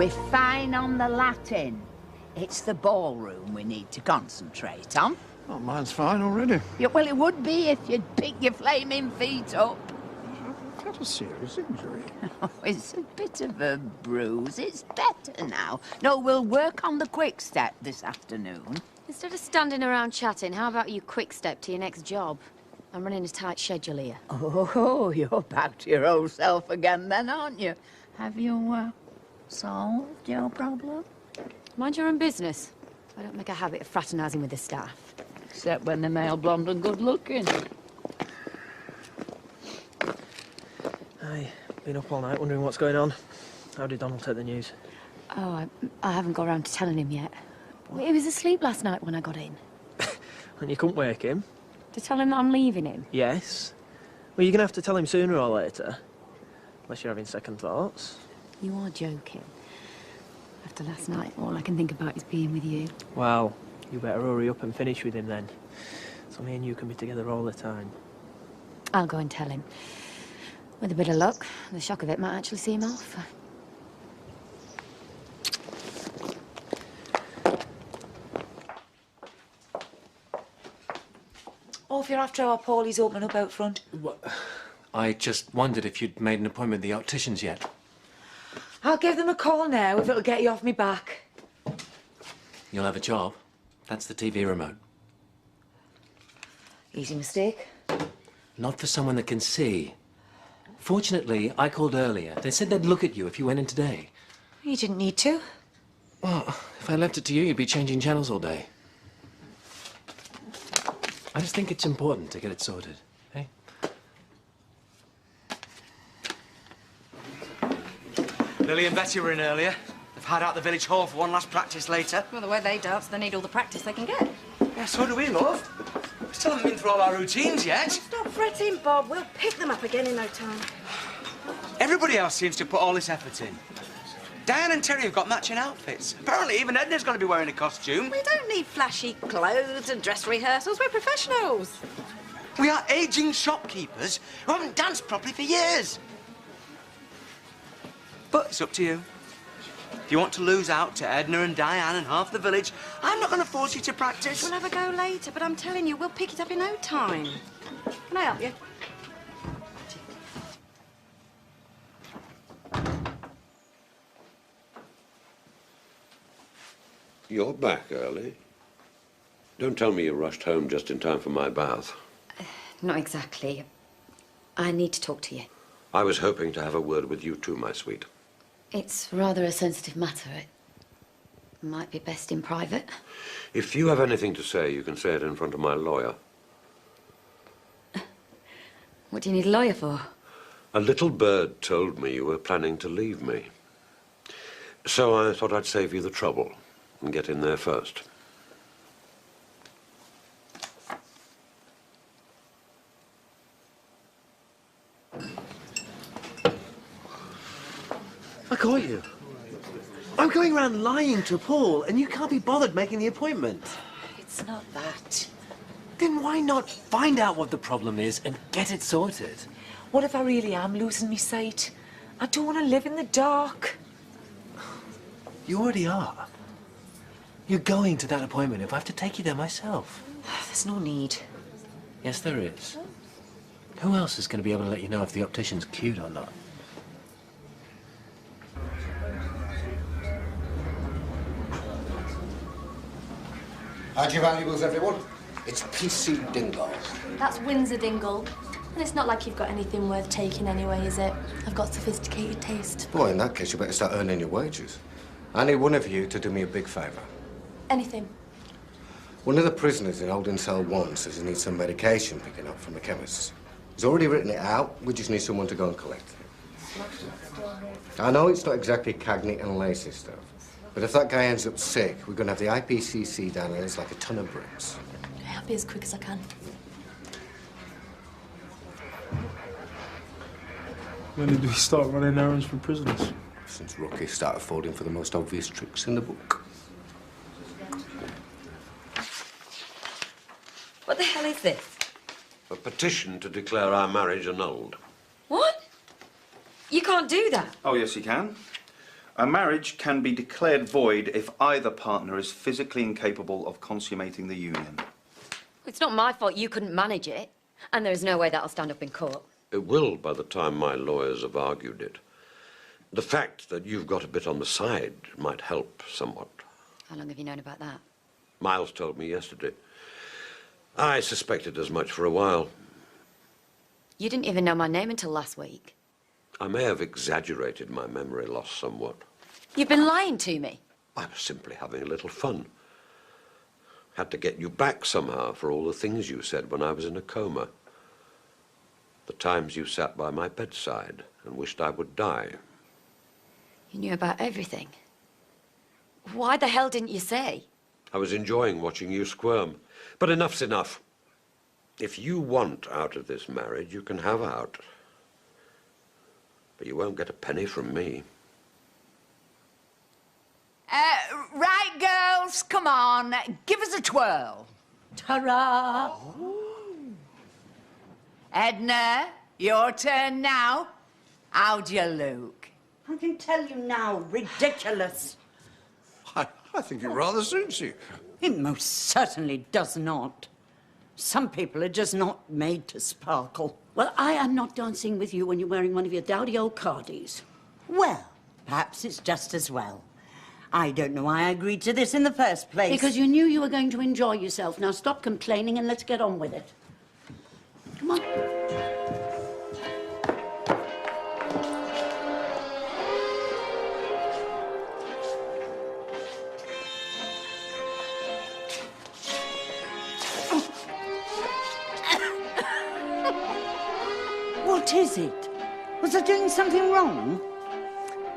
We're fine on the Latin. It's the ballroom we need to concentrate on. Oh, mine's fine already. Yeah, well, it would be if you'd pick your flaming feet up. I've got a serious injury. Oh, it's a bit of a bruise. It's better now. No, we'll work on the quick step this afternoon. Instead of standing around chatting, how about you quick step to your next job? I'm running a tight schedule here. Oh, you're back to your old self again then, aren't you? Have you, solved your problem? Mind your own business. I don't make a habit of fraternising with the staff. Except when they're male, blonde and good-looking. I've been up all night wondering what's going on. How did Donald take the news? Oh, I haven't got around to telling him yet. He was asleep last night when I got in. And you couldn't wake him? To tell him that I'm leaving him? Yes. Well, you're going to have to tell him sooner or later. Unless you're having second thoughts. You are joking. After last night, all I can think about is being with you. Well, you better hurry up and finish with him then. So me and you can be together all the time. I'll go and tell him. With a bit of luck, the shock of it might actually see him off. Oh, if you're after our Paulie's opening up out front. What? I just wondered if you'd made an appointment with the opticians yet. I'll give them a call now if it'll get you off me back. You'll have a job. That's the TV remote. Easy mistake. Not for someone that can see. Fortunately, I called earlier. They said they'd look at you if you went in today. You didn't need to. Well, if I left it to you, you'd be changing channels all day. I just think it's important to get it sorted, eh? Lily and Betty were in earlier. They've had out the village hall for one last practice later. Well, the way they dance, they need all the practice they can get. Yeah, so do we, love. We still haven't been through all our routines yet. Stop fretting, Bob. We'll pick them up again in no time. Everybody else seems to put all this effort in. Diane and Terry have got matching outfits. Apparently, even Edna's going to be wearing a costume. We don't need flashy clothes and dress rehearsals. We're professionals. We are ageing shopkeepers who haven't danced properly for years. But it's up to you. If you want to lose out to Edna and Diane and half the village, I'm not going to force you to practice. We'll have a go later, but I'm telling you, we'll pick it up in no time. Can I help you? You're back early. Don't tell me you rushed home just in time for my bath. Not exactly. I need to talk to you. I was hoping to have a word with you too, my sweet. It's rather a sensitive matter. It might be best in private. If you have anything to say, you can say it in front of my lawyer. What do you need a lawyer for? A little bird told me you were planning to leave me. So I thought I'd save you the trouble and get in there first. I caught you. I'm going around lying to Paul, and you can't be bothered making the appointment. It's not that. Then why not find out what the problem is and get it sorted? What if I really am losing me sight? I don't want to live in the dark. You already are. You're going to that appointment if I have to take you there myself. There's no need. Yes, there is. Who else is going to be able to let you know if the optician's cute or not? How'd your valuables, everyone? It's PC Dingle. That's Windsor Dingle. And it's not like you've got anything worth taking anyway, is it? I've got sophisticated taste. Well, in that case, you better start earning your wages. I need one of you to do me a big favour. Anything. One of the prisoners in Holding Cell 1 says he needs some medication picking up from the chemist's. He's already written it out. We just need someone to go and collect it. I know it's not exactly Cagney and Lacey stuff, but if that guy ends up sick, we're going to have the IPCC down on us like a ton of bricks. I'll be as quick as I can. When did we start running errands for prisoners? Since Rocky started falling for the most obvious tricks in the book. What the hell is this? A petition to declare our marriage annulled. What? You can't do that. Oh, yes, you can. A marriage can be declared void if either partner is physically incapable of consummating the union. It's not my fault you couldn't manage it. And there's no way that'll stand up in court. It will by the time my lawyers have argued it. The fact that you've got a bit on the side might help somewhat. How long have you known about that? Miles told me yesterday. I suspected as much for a while. You didn't even know my name until last week. I may have exaggerated my memory loss somewhat. You've been lying to me. I was simply having a little fun. Had to get you back somehow for all the things you said when I was in a coma. The times you sat by my bedside and wished I would die. You knew about everything. Why the hell didn't you say? I was enjoying watching you squirm. But enough's enough. If you want out of this marriage, you can have out. But you won't get a penny from me. Right, girls, come on. Give us a twirl. Ta-ra! Edna, your turn now. How do you look? I can tell you now, ridiculous. I think it rather suits you. It most certainly does not. Some people are just not made to sparkle. Well, I am not dancing with you when you're wearing one of your dowdy old cardies. Well, perhaps it's just as well. I don't know why I agreed to this in the first place. Because you knew you were going to enjoy yourself. Now stop complaining and let's get on with it. Come on. What is it? Was I doing something wrong?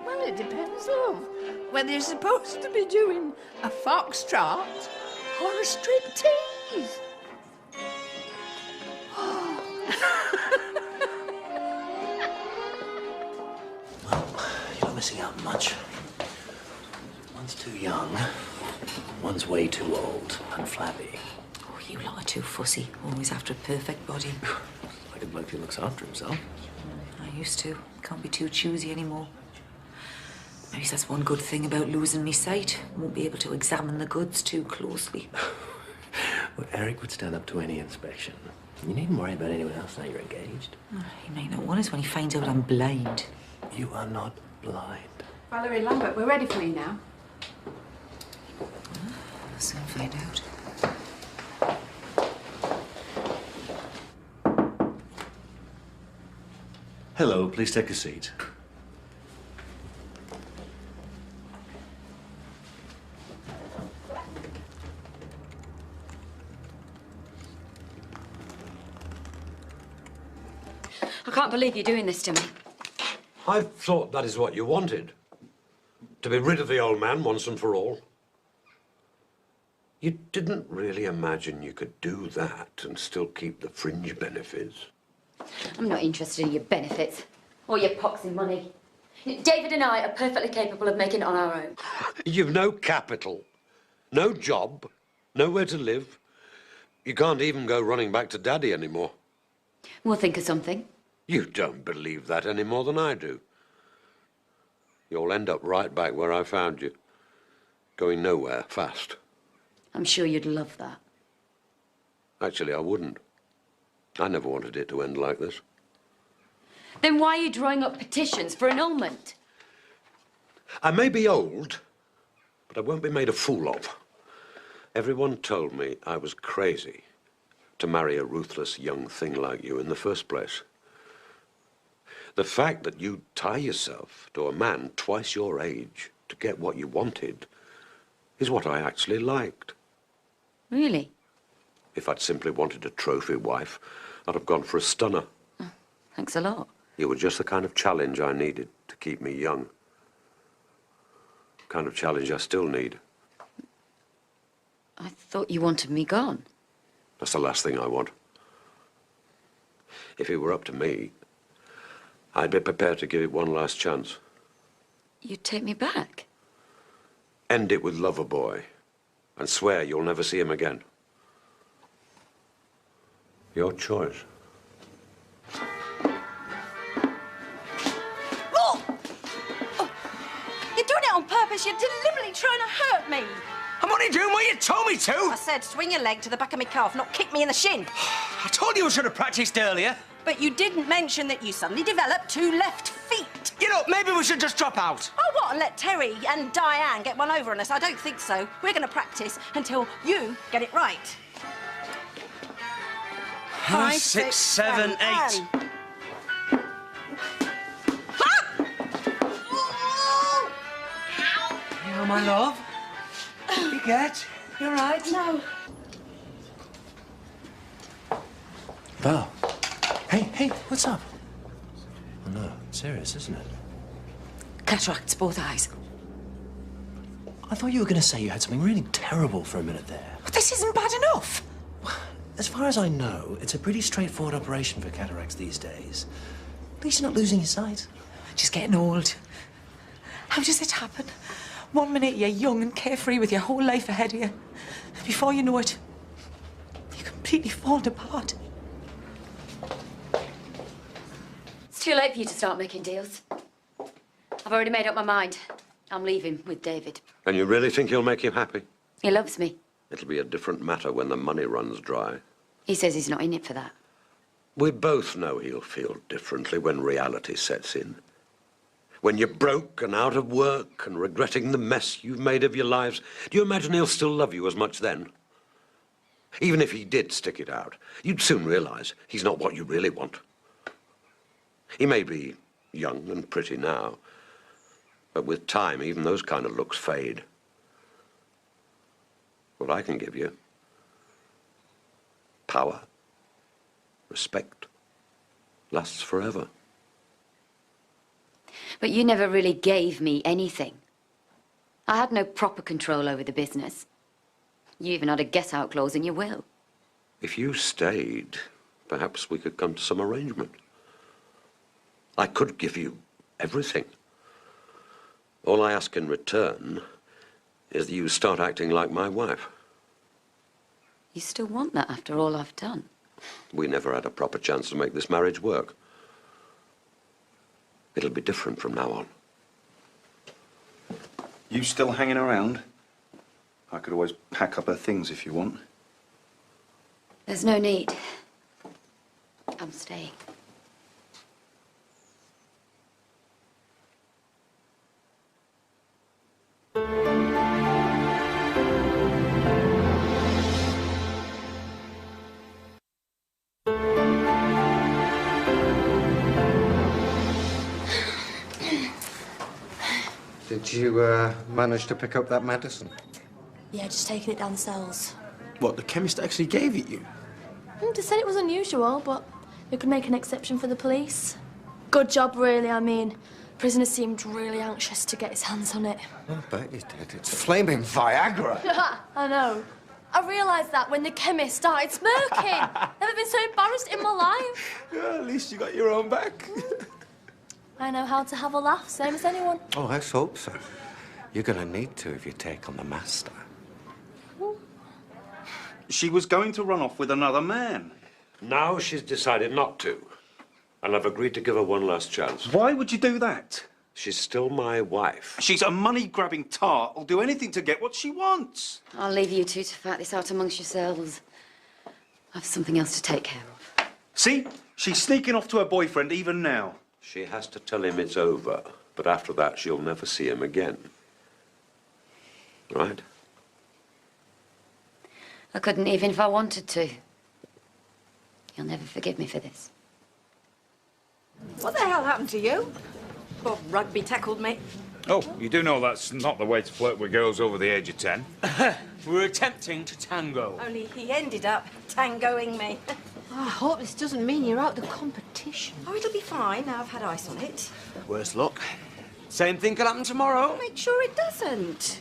Well, it depends, love. Whether you're supposed to be doing a foxtrot or a striptease. You're not missing out much. One's too young, one's way too old and flabby. Oh, you lot are too fussy. Always after a perfect body. Like a bloke who looks after himself. I used to. Can't be too choosy anymore. Maybe that's one good thing about losing me sight. Won't be able to examine the goods too closely. Well, Eric would stand up to any inspection. You needn't worry about anyone else now you're engaged. He may not want us when he finds out I'm blind. You are not blind. Valerie Lambert, we're ready for you now. I'll soon find out. Hello, please take a seat. I can't believe you're doing this to me. I thought that is what you wanted. To be rid of the old man once and for all. You didn't really imagine you could do that and still keep the fringe benefits. I'm not interested in your benefits or your poxy money. David and I are perfectly capable of making it on our own. You've no capital, no job, nowhere to live. You can't even go running back to Daddy anymore. We'll think of something. You don't believe that any more than I do. You'll end up right back where I found you, going nowhere fast. I'm sure you'd love that. Actually, I wouldn't. I never wanted it to end like this. Then why are you drawing up petitions for annulment? I may be old, but I won't be made a fool of. Everyone told me I was crazy to marry a ruthless young thing like you in the first place. The fact that you tie yourself to a man twice your age to get what you wanted is what I actually liked. Really? If I'd simply wanted a trophy wife, I'd have gone for a stunner. Oh, thanks a lot. You were just the kind of challenge I needed to keep me young. The kind of challenge I still need. I thought you wanted me gone. That's the last thing I want. If it were up to me, I'd be prepared to give it one last chance. You'd take me back? End it with Loverboy and swear you'll never see him again. Your choice. Oh! Oh! You're doing Bruce, you're deliberately trying to hurt me. I'm only doing what you told me to. I said swing your leg to the back of my calf, not kick me in the shin. I told you I should have practiced earlier. But you didn't mention that you suddenly developed 2 left feet. You know, maybe we should just drop out. Oh, what, and let Terry and Diane get one over on us? I don't think so. We're going to practice until you get it right. 5, 6, 7, 8. Oh, my love. You get? You all right? No. Val. Hey, what's up? Oh, no, it's serious, isn't it? Cataracts, both eyes. I thought you were going to say you had something really terrible for a minute there. But this isn't bad enough. As far as I know, it's a pretty straightforward operation for cataracts these days. At least you're not losing your sight. Just getting old. How does it happen? 1 minute you're young and carefree with your whole life ahead of you. Before you know it, you're completely falling apart. It's too late for you to start making deals. I've already made up my mind. I'm leaving with David. And you really think he'll make you happy? He loves me. It'll be a different matter when the money runs dry. He says he's not in it for that. We both know he'll feel differently when reality sets in. When you're broke and out of work and regretting the mess you've made of your lives, do you imagine he'll still love you as much then? Even if he did stick it out, you'd soon realise he's not what you really want. He may be young and pretty now, but with time, even those kind of looks fade. What I can give you: power, respect, lasts forever. But you never really gave me anything. I had no proper control over the business. You even had a get-out clause in your will. If you stayed, perhaps we could come to some arrangement. I could give you everything. All I ask in return is that you start acting like my wife. You still want that after all I've done? We never had a proper chance to make this marriage work. It'll be different from now on. You still hanging around? I could always pack up her things if you want. There's no need. I'm staying. Did you manage to pick up that medicine? Yeah, just taking it down the cells. What, the chemist actually gave it you? They said it was unusual, but we could make an exception for the police. Good job, really. I mean, prisoner seemed really anxious to get his hands on it. I bet he did. It's flaming Viagra. I know. I realised that when the chemist started smirking. Never been so embarrassed in my life. Yeah, at least you got your own back. I know how to have a laugh, same as anyone. Oh, let's hope so. You're going to need to if you take on the master. She was going to run off with another man. Now she's decided not to. And I've agreed to give her one last chance. Why would you do that? She's still my wife. She's a money-grabbing tart who'll do anything to get what she wants. I'll leave you two to fight this out amongst yourselves. I've something else to take care of. See? She's sneaking off to her boyfriend even now. She has to tell him it's over, but after that she'll never see him again. Right? I couldn't even if I wanted to. You'll never forgive me for this. What the hell happened to you? Bob Rugby tackled me. Oh, you do know that's not the way to flirt with girls over the age of 10. We're attempting to tango. Only he ended up tangoing me. I hope this doesn't mean you're out the competition. Oh, it'll be fine now I've had ice on it. Worse luck. Same thing could happen tomorrow. Make sure it doesn't.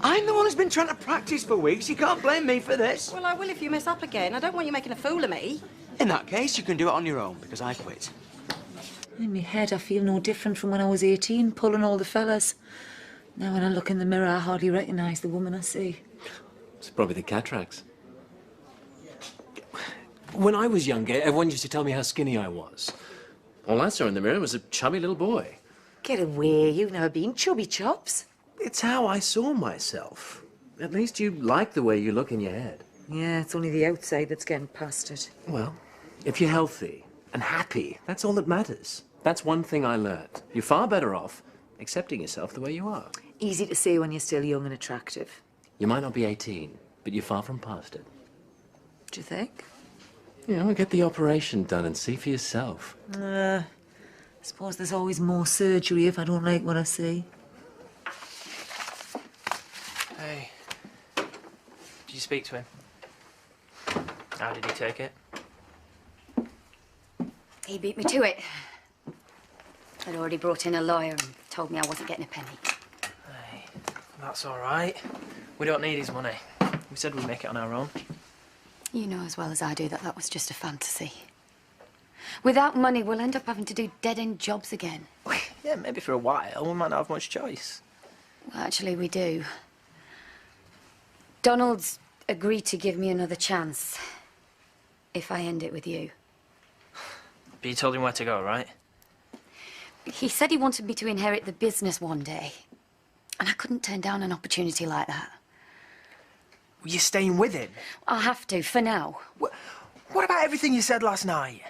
I'm the one who's been trying to practice for weeks. You can't blame me for this. Well, I will if you mess up again. I don't want you making a fool of me. In that case, you can do it on your own, because I quit. In my head, I feel no different from when I was 18, pulling all the fellas. Now when I look in the mirror, I hardly recognise the woman I see. It's probably the cataracts. When I was younger, everyone used to tell me how skinny I was. All I saw in the mirror was a chubby little boy. Get away, you've never been chubby chops. It's how I saw myself. At least you like the way you look in your head. Yeah, it's only the outside that's getting past it. Well, if you're healthy and happy, that's all that matters. That's one thing I learned. You're far better off accepting yourself the way you are. Easy to say when you're still young and attractive. You might not be 18, but you're far from past it. Do you think? You know, get the operation done and see for yourself. I suppose there's always more surgery if I don't like what I see. Hey. Did you speak to him? How did he take it? He beat me to it. I'd already brought in a lawyer and told me I wasn't getting a penny. Hey, that's all right. We don't need his money. We said we'd make it on our own. You know as well as I do that that was just a fantasy. Without money, we'll end up having to do dead-end jobs again. Yeah, maybe for a while. We might not have much choice. Well, actually, we do. Donald's agreed to give me another chance if I end it with you. But you told him where to go, right? He said he wanted me to inherit the business one day, and I couldn't turn down an opportunity like that. Were you staying with him? I'll have to, for now. What about everything you said last night?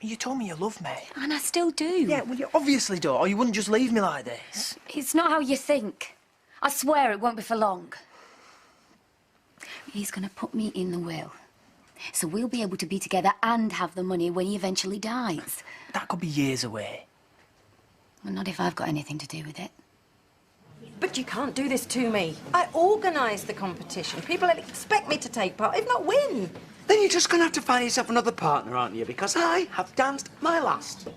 You told me you love me. And I still do. Yeah, well, you obviously do, or you wouldn't just leave me like this. It's not how you think. I swear it won't be for long. He's going to put me in the will. So we'll be able to be together and have the money when he eventually dies. That could be years away. Well, not if I've got anything to do with it. But you can't do this to me. I organised the competition. People expect me to take part, if not win. Then you're just going to have to find yourself another partner, aren't you? Because I have danced my last.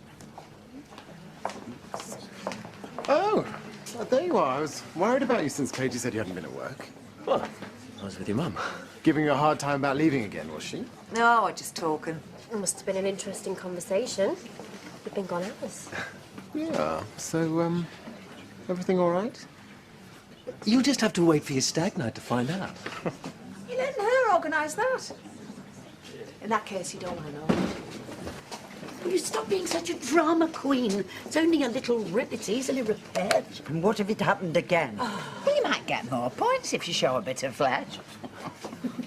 Oh, there you are. I was worried about you since Katie said you hadn't been at work. What? I was with your mum. Giving you a hard time about leaving again, was she? No, we're just talking. It must have been an interesting conversation. You've been gone hours. Yeah. So, everything all right? You'll just have to wait for your stag night to find out. You letting her organise that? In that case, you don't want to know. Will you stop being such a drama queen? It's only a little rip. It's easily repaired. And what if it happened again? Well, you might get more points if you show a bit of flesh.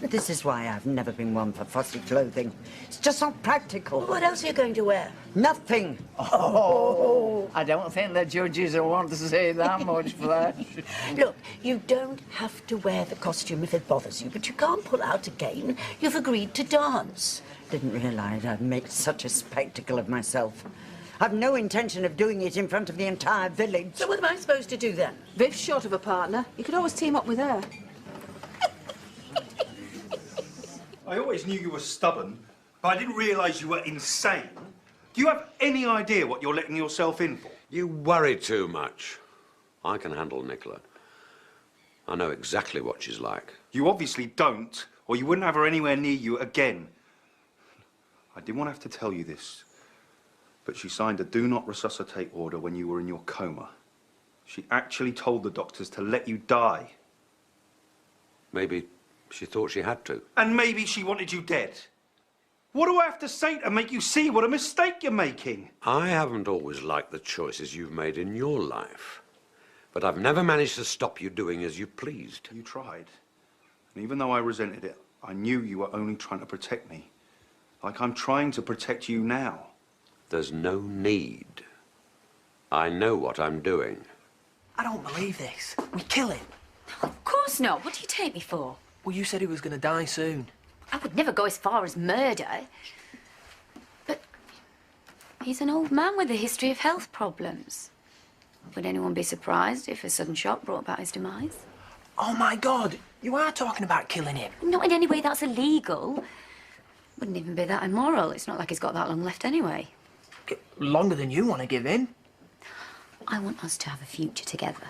This is why I've never been one for fussy clothing. It's just not practical. What else are you going to wear? Nothing. Oh, I don't think the judges will want to see that much flesh. Look, you don't have to wear the costume if it bothers you, but you can't pull out again. You've agreed to dance. Didn't realise I'd make such a spectacle of myself. I've no intention of doing it in front of the entire village. So what am I supposed to do then? Viv's short of a partner. You could always team up with her. I always knew you were stubborn, but I didn't realise you were insane. Do you have any idea what you're letting yourself in for? You worry too much. I can handle Nicola. I know exactly what she's like. You obviously don't, or you wouldn't have her anywhere near you again. I didn't want to have to tell you this, but she signed a do not resuscitate order when you were in your coma. She actually told the doctors to let you die. Maybe she thought she had to. And maybe she wanted you dead. What do I have to say to make you see what a mistake you're making? I haven't always liked the choices you've made in your life, but I've never managed to stop you doing as you pleased. You tried. And even though I resented it, I knew you were only trying to protect me. Like I'm trying to protect you now. There's no need. I know what I'm doing. I don't believe this. We kill him. Of course not. What do you take me for? Well, you said he was going to die soon. I would never go as far as murder. But he's an old man with a history of health problems. Would anyone be surprised if a sudden shock brought about his demise? Oh, my God. You are talking about killing him. Not in any way that's illegal. Wouldn't even be that immoral. It's not like he's got that long left anyway. Longer than you want to give in. I want us to have a future together.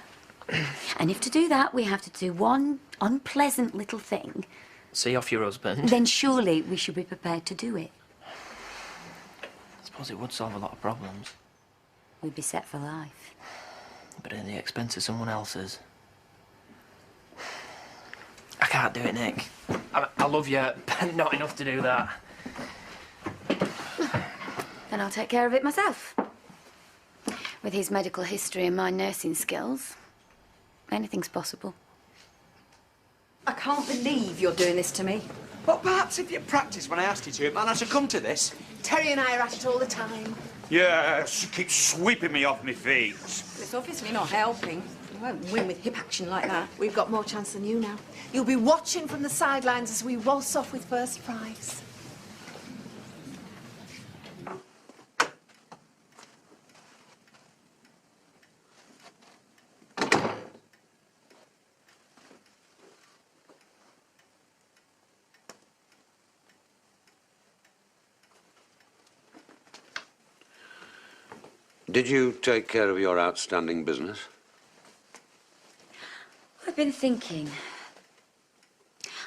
And if to do that we have to do one unpleasant little thing, See off your husband. then surely we should be prepared to do it. I suppose it would solve a lot of problems. We'd be set for life. But at the expense of someone else's. I can't do it, Nick. I love you, but not enough to do that. Then I'll take care of it myself. With his medical history and my nursing skills, Anything's possible. I can't believe you're doing this to me. Well, perhaps if you practiced when I asked you to, it might not have come to this. Terry and I are at it all the time. Yeah, she keeps sweeping me off my feet. It's obviously not helping. You won't win with hip action like that. We've got more chance than you now. You'll be watching from the sidelines as we waltz off with first prize. Did you take care of your outstanding business? I've been thinking.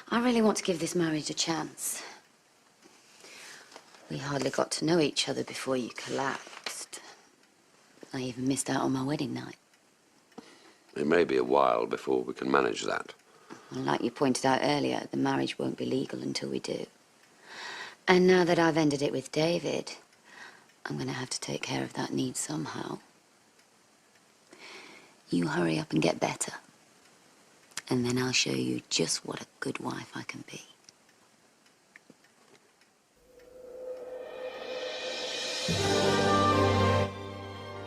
I really want to give this marriage a chance. We hardly got to know each other before you collapsed. I even missed out on my wedding night. It may be a while before we can manage that. And like you pointed out earlier, the marriage won't be legal until we do. And now that I've ended it with David, I'm going to have to take care of that need somehow. You hurry up and get better. And then I'll show you just what a good wife I can be.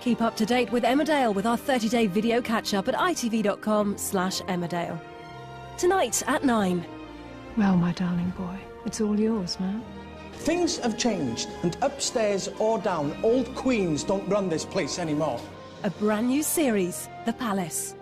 Keep up to date with Emmerdale with our 30-day video catch-up at itv.com/Emmerdale. Tonight at 9. Well, my darling boy, it's all yours now. Things have changed, and upstairs or down, old queens don't run this place anymore. A brand new series, The Palace.